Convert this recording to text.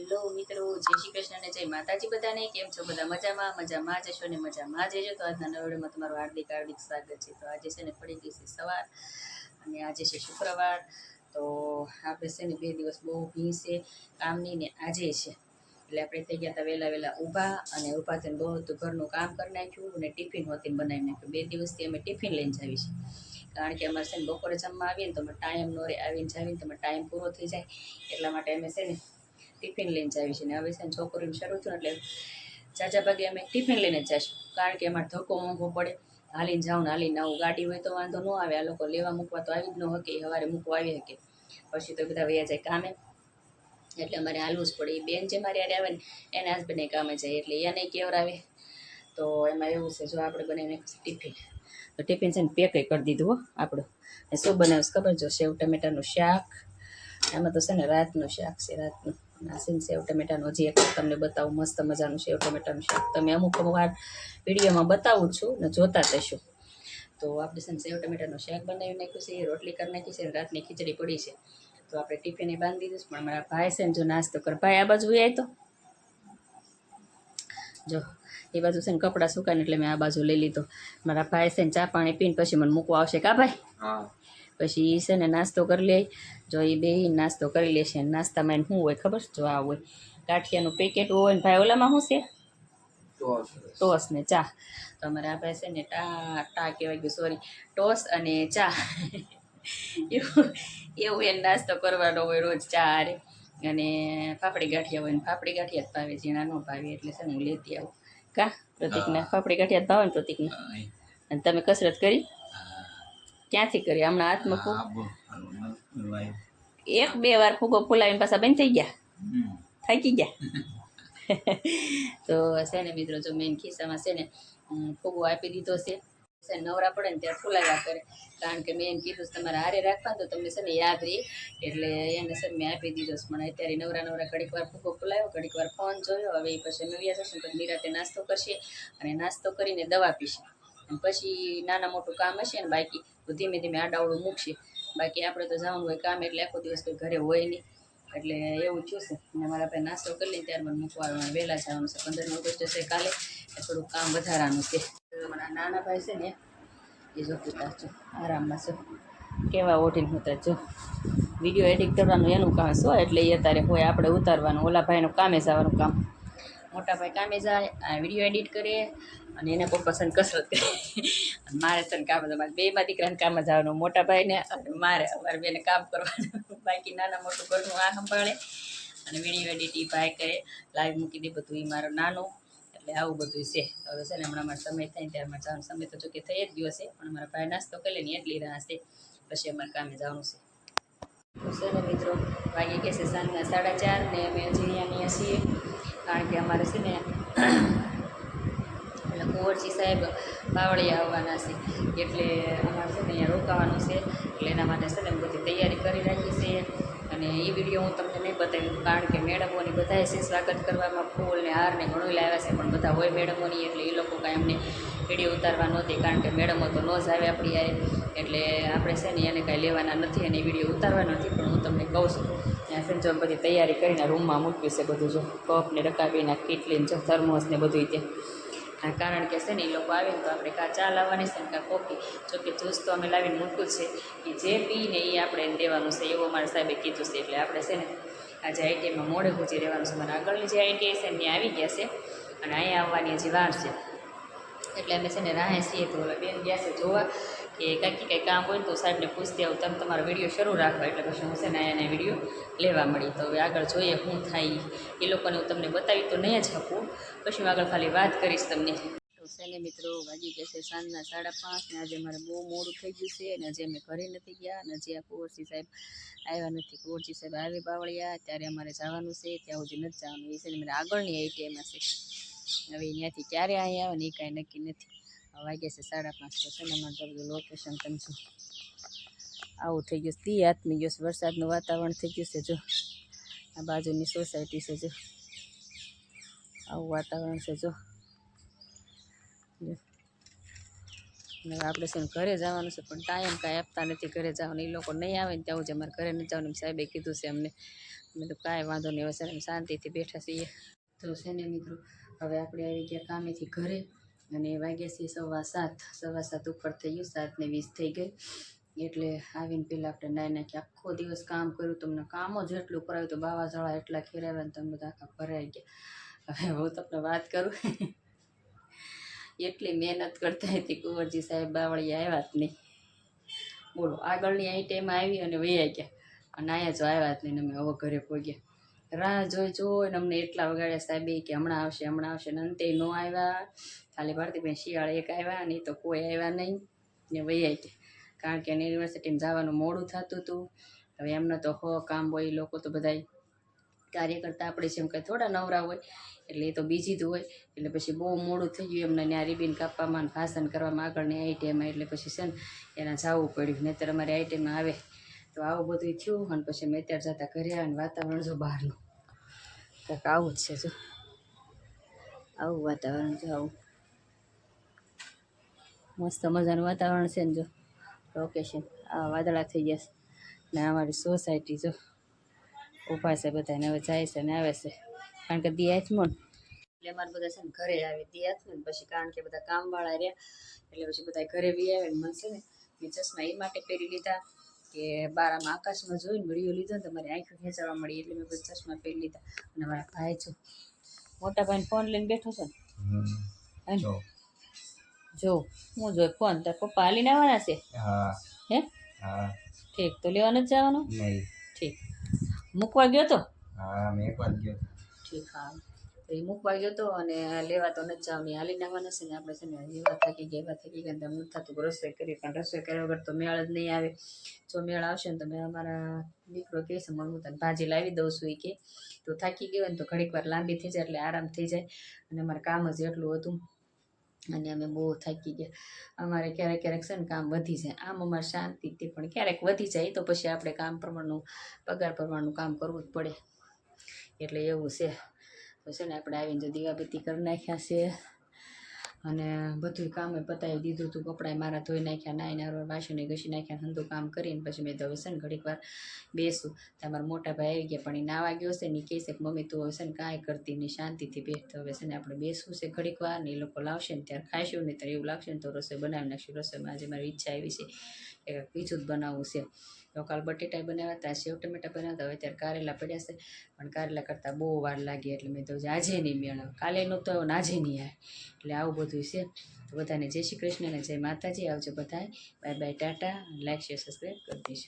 Hello મિત્રો, જય શ્રી કૃષ્ણ ને જય માતાજી બધાને. કેમ છો બધા? મજામાં જશો ને મજામાં જજો. તો આજના નવા વિડીયોમાં તમારું હાર્દિક સ્વાગત છે. તો આજે છે ને પડી ગઈ છે સવાર અને આજે છે શુક્રવાર. તો આપણે છે ને 2 દિવસ બહુ ભીડ છે કામની ને આજે છે એટલે આપણે થઈ ગયા હતા વહેલા ઊભા અને ઊભા થઈને બહુ ઘરનું કામ કરી નાખ્યું અને ટિફિન હોતી બનાવી નાખ્યું. 2 દિવસથી અમે ટિફિન લઈને જાવી છીએ કારણ કે અમારે છે ને બપોરે જમવા આવીએ ને તો ટાઈમ નો રહે, આવીને જાવીને તો ટાઈમ પૂરો થઈ જાય એટલા માટે અમે છે ને ટિફિન લઈને જાવી છીએ. ને હવે છે ને છોકરીનું શરૂ થયું એટલે ચાચા ભાગે અમે ટિફિન લઈને જ જઈશું કારણ કે અમારે ધક્કો મોંઘો પડે. હાલીને જાઉં ને હાલીને આવું, ગાડી હોય તો વાંધો ન આવે. આ લોકો લેવા મૂકવા તો આવી જ ન શકે, સવારે મૂકવા આવી શકે પછી તો બધા વયા જાય કામે એટલે અમારે હાલવું જ પડે. એ બેન જે મારી યારે આવે ને એના હસબન્ડને કામે જાય એટલે એને કેવરાવે. તો એમાં એવું છે, જો આપણે બનાવીને ટિફિન તો ટિફિન છે ને પેક કરી દીધું હો આપણું. ને શું બનાવીશ ખબર? જો સેવ ટમેટાનું શાક. આમાં તો છે ને રાતનું શાક છે, રાતનું નાસીને સેવ ટમેટાનું. હજી એક તમને બતાવું, મસ્ત મજાનું સેવ ટમેટાનું શાક. તમે અમુક વાર વિડીયોમાં બતાવું છું ને જોતા જશો. તો આપણે છે ને સેવ ટમેટાનું શાક બનાવી નાખ્યું છે, રોટલી કરી નાખી છે, રાતની ખીચડી પડી છે. તો આપણે ટિફિને બાંધી દીધું. પણ મારા ભાઈ છે ને જો નાસ્તો કર, ભાઈ આ બાજુ આવી તો જો એ બાજુ છે ને કપડાં સુકાને એટલે મેં આ બાજુ લઈ લીધો. મારા ભાઈ છે ને ચા પાણી પીને પછી મને મૂકવા આવશે. કા ભાઈ? પછી એ છે ને નાસ્તો કરી લે. જો એ બે નાસ્તો કરી લેશે. નાસ્તામાં શું હોય ખબર? જો આ હોય ગાંઠિયાનું પેકેટ હોય ને ભાઈ ઓલામાં શું છે? ટોસ ને ચા. તો અમારે આ ભાઈ છે ને ટા કહેવાય ગયું, સોરી, ટોસ અને ચા એવું એને નાસ્તો કરવાનો હોય રોજ ચા હારે. અને ફાફડી ગાંઠિયા હોય ને ફાફડી ગાંઠિયા જ ભાવે, ઝીણા ન ભાવે એટલે છે ને હું લેતી આવું. કા પ્રતિકના ફાફડી ગાંઠિયા જ ભાવે ને પ્રતિકને? અને તમે કસરત કરી? ક્યાંથી કરી? હમણાં હાથમાં ફૂગ 1-2 વાર ફૂગો ફૂલાવીને પાછા બંધ થઈ ગયા, થાકી ગયા. તો છે ને મિત્રો, જો મેં ખિસ્સામાં છે ને ફૂગો આપી દીધો છે. નવરા પડે ને ત્યારે ફૂલાવ્યા કરે કારણ કે મેં એને કીધું તમારે હારે રાખવા તો તમને છે ને યાદ રહી એટલે એને છે મેં આપી દીધો છે. પણ અત્યારે નવરા ઘડીક વાર ફૂગો ફૂલાવ્યો, ઘડીક વાર ફોન જોયો. હવે એ પછી નવ્યા જશે તો નિરાતે નાસ્તો કરશે અને નાસ્તો કરીને દવા પીશે. અને પછી નાના મોટું કામ હશે ને બાકી તો ધીમે ધીમે આડાવડું મૂકશે. બાકી આપણે તો જવાનું હોય કામ એટલે આખો દિવસ કોઈ ઘરે હોય નહીં એટલે એવું થયું છે. અને મારા ભાઈ નાસ્તો કરી લઈને ત્યાર મને મૂકવાનું વહેલા જવાનું છે. 15મી ઓગસ્ટ છે કાલે, થોડુંક કામ વધારાનું છે. મારા નાના ભાઈ છે ને એ જો પિતા છો આરામમાં છો, કેવા ઓઢીને હોતા જો. વિડીયો એડિટ કરવાનું એનું કામ છો એટલે એ અત્યારે હોય, આપણે ઉતારવાનું. ઓલા ભાઈનું કામે જવાનું કામ. મોટા ભાઈ કામે જાય, આ વિડીયો એડિટ કરે અને એના પપ્પા છે ને કસરત કરે. મારે છે ને કામ, મારે 2 દીકરાને કામ જવાનું, મોટા ભાઈને અને અમારે બેને કામ કરવાનું. બાકી નાના મોટું ઘરનું આ સંભાળે અને વિડીયો એડિટ એ ભાઈ કરે, લાઈવ મૂકી દે બધું એ મારો નાનો. એટલે આવું બધું છે. હવે છે ને હમણાં અમારે સમય થાય ત્યારે અમારે જવાનું. સમય તો જોકે થઈ જ ગયો છે પણ અમારા ભાઈ નાસ્તો કરી લે ને એટલી રાહ છે, પછી અમારે કામે જવાનું છે. તો છે ને મિત્રો, વાગી ગયા છે સાંજના 4:30 ને અમે હજી અહીંયા છીએ કારણ કે અમારે છે ને એટલે કુંવરજી સાહેબ બાવળિયા આવવાના છે એટલે અમારે છે ને અહીંયા રોકાવાનું છે. એટલે એના માટે છે ને બધી તૈયારી કરી રાખી છે. અને એ વિડીયો હું તમને નહીં બતાવ્યું કારણ કે મેડમોની બધાએ છે સ્વાગત કરવામાં ફૂલ ને હાર ને ઘણું લાવ્યા છે. પણ બધા હોય મેડમોની એટલે એ લોકો કાંઈ અમને વિડીયો ઉતારવા નહોતી કારણ કે મેડમો તો ન જ આવે આપણી યારે એટલે આપણે છે ને એને કાંઈ લેવાના નથી અને વિડીયો ઉતારવા નથી. પણ હું તમને કહું છું ત્યાં છે ને જો બધી તૈયારી કરીને રૂમમાં મૂક્યું છે બધું. જો કપ ને રકાબીના કીટલીને જો થર્મોસ ને બધું ત્યાં કારણ કે છે ને એ લોકો આવે ને તો આપણે કાં ચા લાવવાની છે ને કાં કોફી. જોકે જ્યુસ તો અમે લાવીને મૂક્યું છે, એ જે પીને એ આપણે એને દેવાનું છે એવું અમારા સાહેબે કીધું છે. એટલે આપણે છે ને આજે આઈટીઆઈમાં મોડે પહોંચી રહેવાનું છે. મારા આગળની જે આઈટીઆઈ છે ત્યાં આવી ગયા છે અને અહીંયા આવવાની હજી વાર છે. એટલે અમે છે ને રાહે છીએ. તો બેન ગયા છે જોવા કે કંઈ કામ હોય તો સાહેબને પૂછતી આવું તમે તમારો વિડીયો શરૂ રાખો. એટલે પછી હું છે ને એને વિડીયો લેવા મળી. તો હવે આગળ જોઈએ શું થાય. એ લોકોને હું તમને બતાવી તો નહીં જ શકું, પછી હું આગળ ખાલી વાત કરીશ તમને. તો છે ને મિત્રો, વાગી ગયા છે સાંજના 5:30 ને આજે મારે બહુ મોડું થઈ ગયું છે અને આજે અમે ઘરે નથી ગયા અને હજી આ કુંવરજી સાહેબ આવ્યા નથી. કુંવરજી સાહેબ આવે બાવળિયા ત્યારે અમારે જવાનું છે, ત્યાં સુધી નથી જવાનું. એ છે ને મારે આગળની આઈટીઆઈમાં છે. હવે ત્યાંથી ક્યારે અહીં આવે ને એ કાંઈ નક્કી નથી. વાગ્યા છે 5:30 તો છે ને અમારે બધું લોકેશન તમે જો આવું થઈ ગયું. તી આથમી ગયો છે, વરસાદનું વાતાવરણ થઈ ગયું છે. જો આ બાજુની સોસાયટી છે, જો આવું વાતાવરણ છે. જો અને હવે આપણે છે ને ઘરે જવાનું છે પણ ટાઈમ કાંઈ આપતા નથી ઘરે જવાનું. એ લોકો નહીં આવે ને ત્યાં જ અમારે ઘરે નથી જવાનું સાહેબે કીધું છે અમને. અમે તો કાંઈ વાંધો નહીં, હવે છે ને શાંતિથી બેઠા છીએ. તો છે ને મિત્રો હવે આપણે આવી ગયા કામેથી ઘરે અને વાગ્યા છીએ 7:15 ઉપર થઈ ગયું, 7:20 થઈ ગઈ. એટલે આવીને પહેલાં આપણે નાહી નાખી. આખો દિવસ કામ કર્યું, તમને કામ જ એટલું કરાવ્યું તો બાવાઝાડા એટલા ખેરાવ્યા ને તમે બધા આખા ભરાઈ ગયા. હવે હું તમને વાત કરું એટલી મહેનત કરતા હતી કુંવરજી સાહેબ બાવળી આવ્યા જ નહીં. બોલો, આગળની આઈટમ આવી અને વૈયા ગયા અને અહીંયા જો આવ્યા જ નહીં. અમે હવે ઘરે પહોંચ્યા. રાહ જોઈને અમને એટલા વગાડ્યા સાહેબે કે હમણાં આવશે ને અંતે ન આવ્યા. ખાલી ભારતીબેન શિયાળ એક આવ્યા ને તો કોઈ આવ્યા નહીં ને વૈયા ગયા. કારણ કે એને યુનિવર્સિટીમાં જવાનું મોડું થતું હતું. હવે એમને તો કામ હોય, લોકો તો બધા કાર્યકર્તા આપણે જેમ કંઈ થોડા નવરા હોય એટલે એ તો બીજી જ હોય. એટલે પછી બહુ મોડું થઈ ગયું એમને ત્યાં રિબિન કાપવામાં અને ભાષણ કરવામાં આગળની આઈટીમાં. એટલે પછી છે ને એના જવું પડ્યું, નહીંતર અમારી આઈટીમાં આવે. તો આવું બધું થયું અને પછી મેં અત્યારે જતા ઘરે આવ્યા અને વાતાવરણ જો બહારનું કંઈક આવું જ છે. જો આવું વાતાવરણ, જો આવું મસ્ત મજાનું વાતાવરણ છે ને. જો લોકેશન આ વાદળા થઈ ગયા છે ને અમારી સોસાયટી જો ઊભા છે બધાને. હવે જાય છે ને આવે છે કારણ કે દી આથમો ને એટલે અમારે બધા છે ને ઘરે આવે દી આથમો ને પછી, કારણ કે બધા કામવાળા રહ્યા એટલે પછી બધા ઘરે બી આવે ને. મને છે ને મેં ચશ્મા એ માટે પહેરી લીધા કે બારામાં આકાશમાં જોઈને વિડીયો લીધો ને તમારી આંખો ખેંચાવા મળી એટલે મેં બધા ચશ્મા પહેરી લીધા. અને મારા ભાઈ છો મોટા ભાઈને ફોન લઈને બેઠો છે ને જો હું જોઈ ફોન તાર પપ્પા હાલીને આવવાના છે. હે ઠીક, તો લેવા નથી જવાનું? ઠીક, મૂકવા ગયો તો? ઠીક, હા તો એ મૂકવા ગયો તો અને લેવા તો નથી જવાની, હાલીને આવવાના છે ને. આપણે છે ને એવા થાકી ગયા ને તમને થતું રસોઈ કરી, પણ રસોઈ કર્યા વગર તો મેળ જ નહીં આવે. જો મેળ આવશે ને તો મેં અમારા દીકરો કહે છે હું તને ભાજી લાવી દઉં છું. એ કે તો થાકી ગયો ને તો ઘડીક વાર લાંબી થઈ જાય એટલે આરામ થઈ જાય. અને અમારે કામ જ એટલું હતું અને અમે બહુ થાકી ગયા. અમારે ક્યારેક છે ને કામ વધી જાય, આમ અમારે શાંતિથી, પણ ક્યારેક વધી જાય તો પછી આપણે કામ પ્રમાણનું પગાર પ્રમાણનું કામ કરવું જ પડે. એટલે એવું છે. તો છે ને આપણે આવીને જો દીવાબત્તી કરી નાખ્યા છે અને બધું કામે પતાવી દીધું હતું. કપડાં મારા ધોઈ નાખ્યા, નાઈને વાસણે ઘસી નાખ્યા, ધંધો કામ કરીને પછી મેં તો હવે છે ને ઘડીક વાર બેસું. તમારા મોટા ભાઈ આવી ગયા પણ એ નાવા ગયો છે ને. એ કહે છે કે મમ્મી તું હવે છે ને કાંઈ કરતી નહીં, શાંતિથી બેસ. તો હવે છે ને આપણે બેસવું છે ઘડીક વાર ને એ લોકો લાવશે ને ત્યારે ખાઈશું, નહીં ત્યારે એવું લાગશે ને તો રસોઈ બનાવી નાખશું. રસોઈમાં આજે મારી ઈચ્છા આવી છે કે બીજું જ બનાવવું છે. તો કાલ બટેટા બનાવ્યા હતા, સેવ ટમેટા બનાવ્યા હતા, હવે ત્યારે કારેલા પડ્યા છે પણ કારેલા કરતાં બહુ વાર લાગી એટલે મેં તો આજે નહીં મેળવ, કાલે નહોતો આવ્યો ને આજે નહીં આવે. એટલે આવું બધું છે. તો બધાને જય શ્રી કૃષ્ણ અને જય માતાજી. આવજો બધાય. Bye bye, Tata. Like share subscribe કરી દેજો.